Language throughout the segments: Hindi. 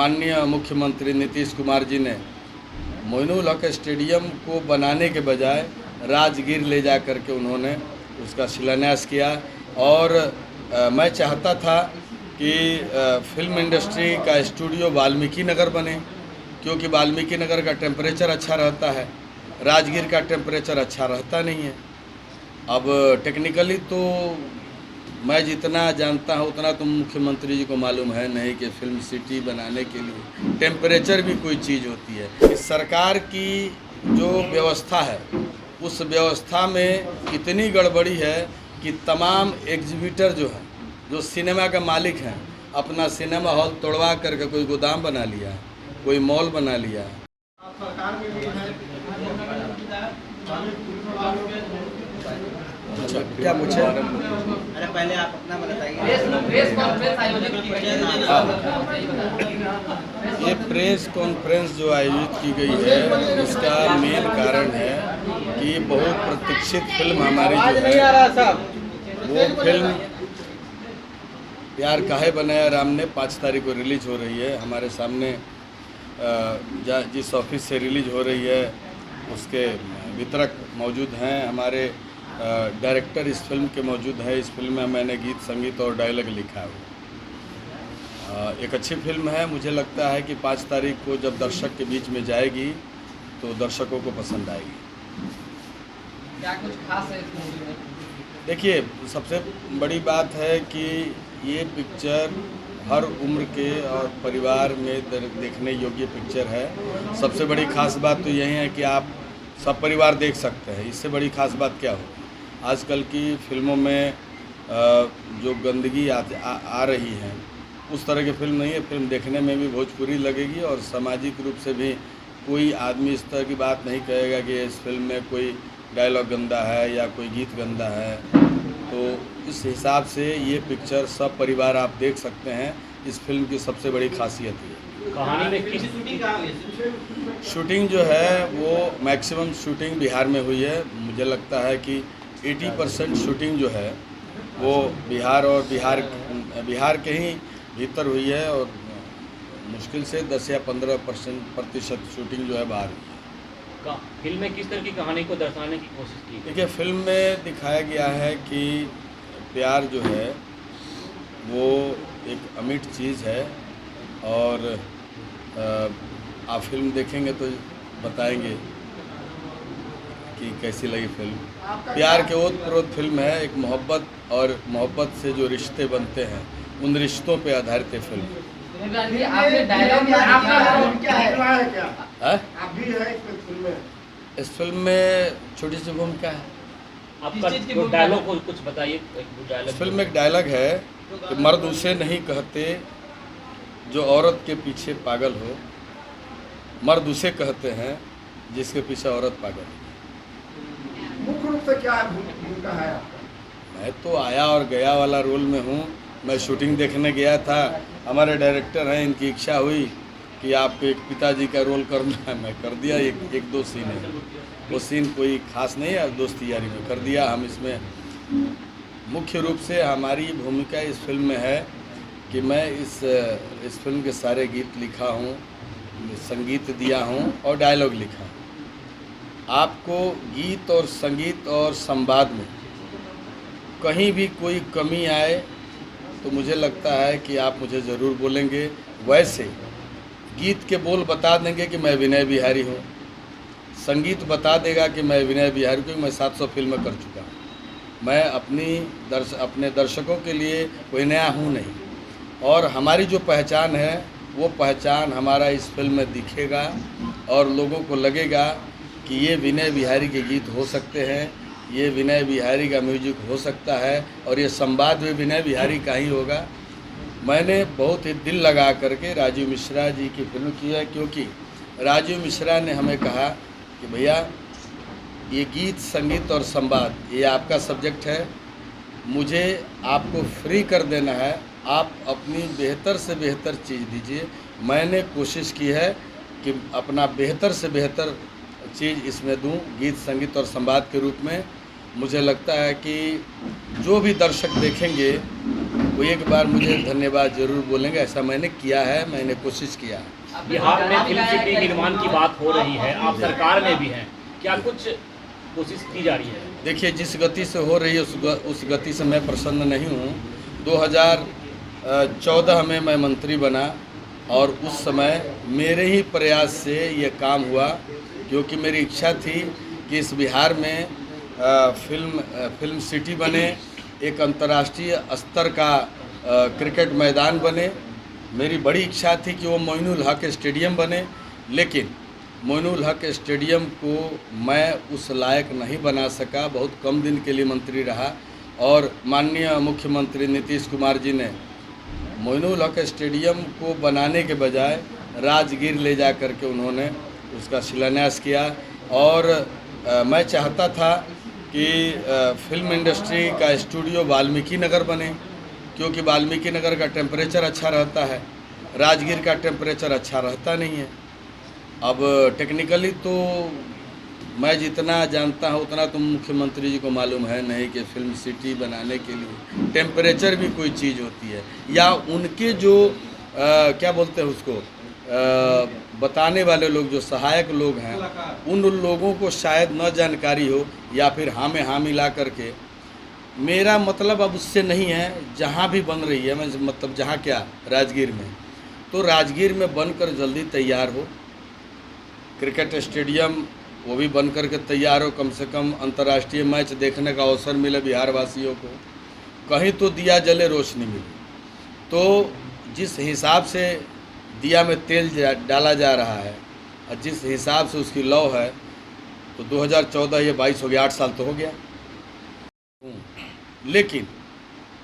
माननीय मुख्यमंत्री नीतीश कुमार जी ने मोइनुल हक स्टेडियम को बनाने के बजाय राजगीर ले जा कर के उन्होंने उसका शिलान्यास किया। और मैं चाहता था कि फिल्म इंडस्ट्री का स्टूडियो वाल्मीकि नगर बने, क्योंकि वाल्मीकि नगर का टेम्परेचर अच्छा रहता है, राजगीर का टेम्परेचर अच्छा रहता नहीं है। अब टेक्निकली तो मैं जितना जानता हूँ उतना तो मुख्यमंत्री जी को मालूम है नहीं कि फिल्म सिटी बनाने के लिए टेम्परेचर भी कोई चीज़ होती है। इस सरकार की जो व्यवस्था है उस व्यवस्था में इतनी गड़बड़ी है कि तमाम एग्जीबिटर जो है, जो सिनेमा का मालिक हैं, अपना सिनेमा हॉल तोड़वा करके कोई गोदाम बना लिया, कोई मॉल बना लिया। अच्छा, क्या मुझे अरे पहले आप अपना बताइए। ये प्रेस कॉन्फ्रेंस जो आयोजित की गई है, इसका मेन कारण है कि बहुत प्रतीक्षित फिल्म हमारी जो है वो फिल्म प्यार काहे बनाया राम ने 5 तारीख को रिलीज हो रही है। हमारे सामने जिस ऑफिस से रिलीज हो रही है उसके वितरक मौजूद हैं, हमारे डायरेक्टर इस फिल्म के मौजूद है। इस फिल्म में मैंने गीत संगीत और डायलॉग लिखा है। एक अच्छी फिल्म है। मुझे लगता है कि 5 तारीख को जब दर्शक के बीच में जाएगी तो दर्शकों को पसंद आएगी। क्या कुछ खास है इस मूवी में? देखिए, सबसे बड़ी बात है कि ये पिक्चर हर उम्र के और परिवार में देखने योग्य पिक्चर है। सबसे बड़ी खास बात तो यही है कि आप सब परिवार देख सकते हैं। इससे बड़ी खास बात क्या होगी? आजकल की फिल्मों में जो गंदगी आ रही है उस तरह की फिल्म नहीं है। फिल्म देखने में भी भोजपुरी लगेगी और सामाजिक रूप से भी कोई आदमी इस तरह की बात नहीं कहेगा कि इस फिल्म में कोई डायलॉग गंदा है या कोई गीत गंदा है। तो इस हिसाब से ये पिक्चर सब परिवार आप देख सकते हैं। इस फिल्म की सबसे बड़ी खासियत है। कहानी में किस शूटिंग जो है वो मैक्सिमम शूटिंग बिहार में हुई है। मुझे लगता है कि 80% शूटिंग जो है वो बिहार और बिहार के ही भीतर हुई है और मुश्किल से 10 या 15% शूटिंग जो है बाहर हुई है। फिल्म में किस तरह की कहानी को दर्शाने की कोशिश की? देखिए, फिल्म में दिखाया गया है कि प्यार जो है वो एक अमिट चीज़ है और आप फिल्म देखेंगे तो बताएंगे कि कैसी लगी फिल्म। प्यार के ओत-प्रोत फिल्म है। एक मोहब्बत और मोहब्बत से जो रिश्ते बनते हैं उन रिश्तों पे आधारित है फिल्म। आपने डायलॉग क्या है? आप भी है इस फिल्म में छोटी सी भूमिका है। आपका डायलॉग को कुछ बताइए। इस फिल्म में एक डायलॉग है कि मर्द उसे नहीं कहते जो औरत के पीछे पागल हो, मर्द उसे कहते हैं जिसके पीछे औरत पागल हो। मुख्य रूप से क्या भूमिका है आपका? मैं तो आया और गया वाला रोल में हूँ। मैं शूटिंग देखने गया था, हमारे डायरेक्टर हैं, इनकी इच्छा हुई कि आपको एक पिताजी का रोल करना है, मैं कर दिया। एक दो सीन है, वो सीन कोई खास नहीं है, दोस्ती यारी में कर दिया। हम इसमें मुख्य रूप से हमारी भूमिका इस फिल्म में है कि मैं इस फिल्म के सारे गीत लिखा हूँ, संगीत दिया हूँ और डायलॉग लिखा हूँ। आपको गीत और संगीत और संवाद में कहीं भी कोई कमी आए तो मुझे लगता है कि आप मुझे ज़रूर बोलेंगे। वैसे गीत के बोल बता देंगे कि मैं विनय बिहारी हूँ, संगीत बता देगा कि मैं विनय बिहारी, क्योंकि मैं 700 फिल्में कर चुका हूँ। मैं अपने दर्शकों के लिए कोई नया हूँ नहीं। और हमारी जो पहचान है वो पहचान हमारा इस फिल्म में दिखेगा और लोगों को लगेगा कि ये विनय बिहारी के गीत हो सकते हैं, ये विनय बिहारी का म्यूजिक हो सकता है और ये संवाद भी विनय बिहारी का ही होगा। मैंने बहुत ही दिल लगा करके राजीव मिश्रा जी की फिल्म की है, क्योंकि राजीव मिश्रा ने हमें कहा कि भैया ये गीत संगीत और संवाद ये आपका सब्जेक्ट है, मुझे आपको फ्री कर देना है, आप अपनी बेहतर से बेहतर चीज़ दीजिए। मैंने कोशिश की है कि अपना बेहतर से बेहतर चीज़ इसमें दूं, गीत संगीत और संवाद के रूप में। मुझे लगता है कि जो भी दर्शक देखेंगे वो एक बार मुझे धन्यवाद जरूर बोलेंगे। ऐसा मैंने किया है, मैंने कोशिश किया है। बिहार में फिल्म सिटी निर्माण की बात हो रही है, आप सरकार में भी हैं, क्या कुछ कोशिश की जा रही है? देखिए, जिस गति से हो रही है उस गति से मैं प्रसन्न नहीं हूँ। 2014 में मैं मंत्री बना और उस समय मेरे ही प्रयास से ये काम हुआ, क्योंकि मेरी इच्छा थी कि इस बिहार में फिल्म सिटी बने, एक अंतर्राष्ट्रीय स्तर का क्रिकेट मैदान बने। मेरी बड़ी इच्छा थी कि वो मोइनुल हक स्टेडियम बने, लेकिन मोइनुल हक स्टेडियम को मैं उस लायक नहीं बना सका। बहुत कम दिन के लिए मंत्री रहा और माननीय मुख्यमंत्री नीतीश कुमार जी ने मोइनुल हक स्टेडियम को बनाने के बजाय राजगीर ले जा कर के उन्होंने उसका शिलान्यास किया। और मैं चाहता था कि फिल्म इंडस्ट्री का स्टूडियो वाल्मीकि नगर बने, क्योंकि वाल्मीकि नगर का टेम्परेचर अच्छा रहता है, राजगीर का टेम्परेचर अच्छा रहता नहीं है। अब टेक्निकली तो मैं जितना जानता हूँ उतना तो मुख्यमंत्री जी को मालूम है नहीं कि फिल्म सिटी बनाने के लिए टेम्परेचर भी कोई चीज़ होती है, या उनके जो क्या बोलते हैं उसको बताने वाले लोग, जो सहायक लोग हैं, उन लोगों को शायद न जानकारी हो, या फिर हाँ में हाँ मिला करके। मेरा मतलब अब उससे नहीं है, जहाँ भी बन रही है, मैं मतलब जहाँ क्या राजगीर में, तो राजगीर में बनकर जल्दी तैयार हो। क्रिकेट स्टेडियम वो भी बन कर के तैयार हो, कम से कम अंतर्राष्ट्रीय मैच देखने का अवसर मिले बिहार वासियों को, कहीं तो दिया जले रोशनी मिले। तो जिस हिसाब से दिया में तेल डाला जा रहा है और जिस हिसाब से उसकी लौ है, तो 2014 ये 22 हो गया, 8 साल तो हो गया। लेकिन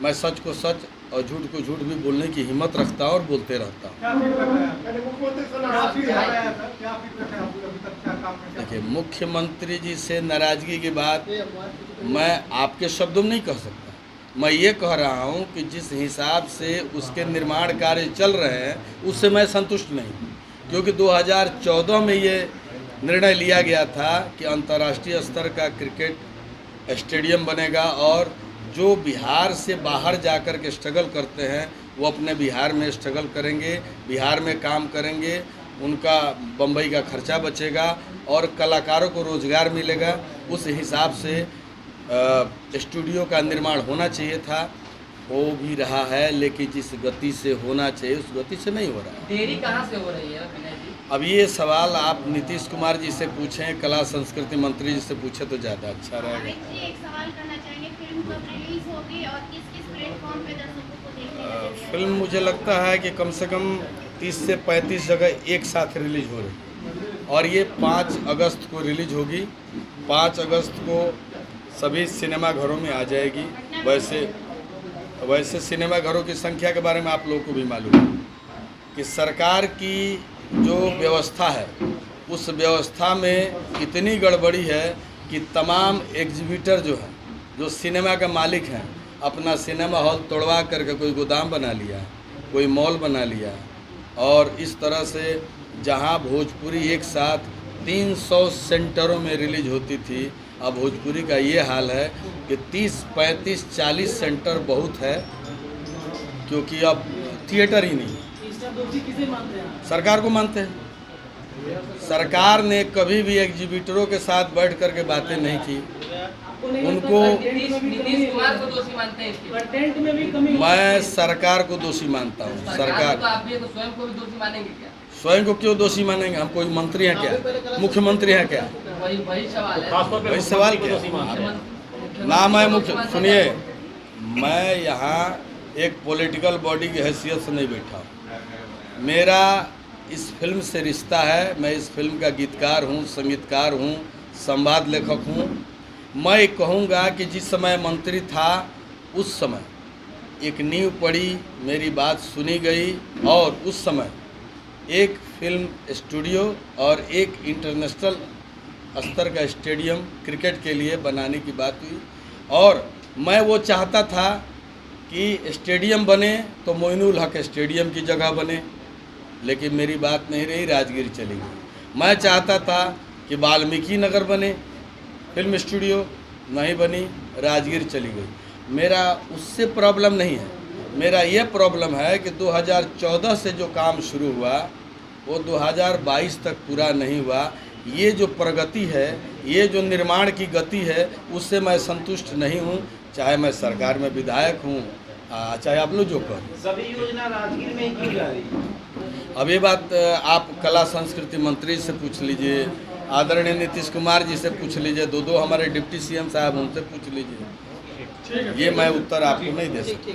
मैं सच को सच और झूठ को झूठ भी बोलने की हिम्मत रखता हूँ और बोलते रहता हूँ। देखिए, मुख्यमंत्री जी से नाराज़गी की बात मैं आपके शब्दों में नहीं कह सकता। मैं ये कह रहा हूँ कि जिस हिसाब से उसके निर्माण कार्य चल रहे हैं उससे मैं संतुष्ट नहीं, क्योंकि 2014 में ये निर्णय लिया गया था कि अंतर्राष्ट्रीय स्तर का क्रिकेट स्टेडियम बनेगा और जो बिहार से बाहर जाकर के स्ट्रगल करते हैं वो अपने बिहार में स्ट्रगल करेंगे, बिहार में काम करेंगे, उनका बम्बई का खर्चा बचेगा और कलाकारों को रोज़गार मिलेगा। उस हिसाब से स्टूडियो का निर्माण होना चाहिए था, हो भी रहा है, लेकिन जिस गति से होना चाहिए उस गति से नहीं हो रहा है। देरी कहाँ से हो रही है विनय जी? अब ये सवाल आप नीतीश कुमार जी से पूछें, कला संस्कृति मंत्री जी से पूछे तो ज़्यादा अच्छा रहेगा। एक सवाल करना चाहेंगे, फिल्म कब रिलीज होगी और किस किस प्लेटफॉर्म पे दर्शकों को देखने? फिल्म मुझे लगता है कि कम से कम 30 से 35 जगह एक साथ रिलीज हो रही, और ये 5 अगस्त को रिलीज होगी। 5 अगस्त को सभी सिनेमा घरों में आ जाएगी। वैसे सिनेमा घरों की संख्या के बारे में आप लोगों को भी मालूम है कि सरकार की जो व्यवस्था है उस व्यवस्था में इतनी गड़बड़ी है कि तमाम एग्जीबिटर जो है, जो सिनेमा का मालिक हैं, अपना सिनेमा हॉल तोड़वा करके कोई गोदाम बना लिया, कोई मॉल बना लिया, और इस तरह से जहां भोजपुरी एक साथ 300 सेंटरों में रिलीज होती थी, अब भोजपुरी का ये हाल है कि 30, 35, 40 सेंटर बहुत है, क्योंकि अब थिएटर ही नहीं है। सरकार को मानते हैं। सरकार ने कभी भी एग्जीबिटरों के साथ बैठ करके बातें नहीं की। उनको नीतीश कुमार को दोषी मानते हैं इसके? मैं सरकार को दोषी मानता हूँ। सरकार तो आप ये तो स्वयं को भी दोषी मानेंगे क्या? स्वयं को क्यों दोषी मानेंगे? हम कोई मंत्री हैं क्या? मुख्यमंत्री हैं क्या? वही सवाल है। खासतौर पे वही सवाल क्या? ना मैं सुनिए, मैं यहाँ एक पॉलिटिकल बॉडी की हैसियत से नहीं बैठा हूँ। मेरा इस फिल्म से रिश्ता है। मैं इस फिल्म का गीतकार हूँ, संगीतकार हूँ, संवाद लेखक हूँ। मैं कहूँगा कि जिस समय मंत्री था उस समय एक नींव पड़ी, मेरी बात सुनी गई, और उस समय एक फिल्म स्टूडियो और एक इंटरनेशनल स्तर का स्टेडियम क्रिकेट के लिए बनाने की बात हुई, और मैं वो चाहता था कि स्टेडियम बने तो मोइनुल हक स्टेडियम की जगह बने, लेकिन मेरी बात नहीं रही, राजगीर चली गई। मैं चाहता था कि वाल्मीकि नगर बने फिल्म स्टूडियो, नहीं बनी, राजगीर चली गई। मेरा उससे प्रॉब्लम नहीं है, मेरा ये प्रॉब्लम है कि 2014 से जो काम शुरू हुआ वो 2022 तक पूरा नहीं हुआ। ये जो प्रगति है, ये जो निर्माण की गति है, उससे मैं संतुष्ट नहीं हूँ, चाहे मैं सरकार में विधायक हूँ, चाहे आप लोग जो करें। सभी योजना राजगीर में ही की जा रही है। अब ये बात आप कला संस्कृति मंत्री से पूछ लीजिए, आदरणीय नीतीश कुमार जी से पूछ लीजिए, दो हमारे डिप्टी सीएम साहब उनसे पूछ लीजिए, ये मैं उत्तर आपको नहीं दे सकता।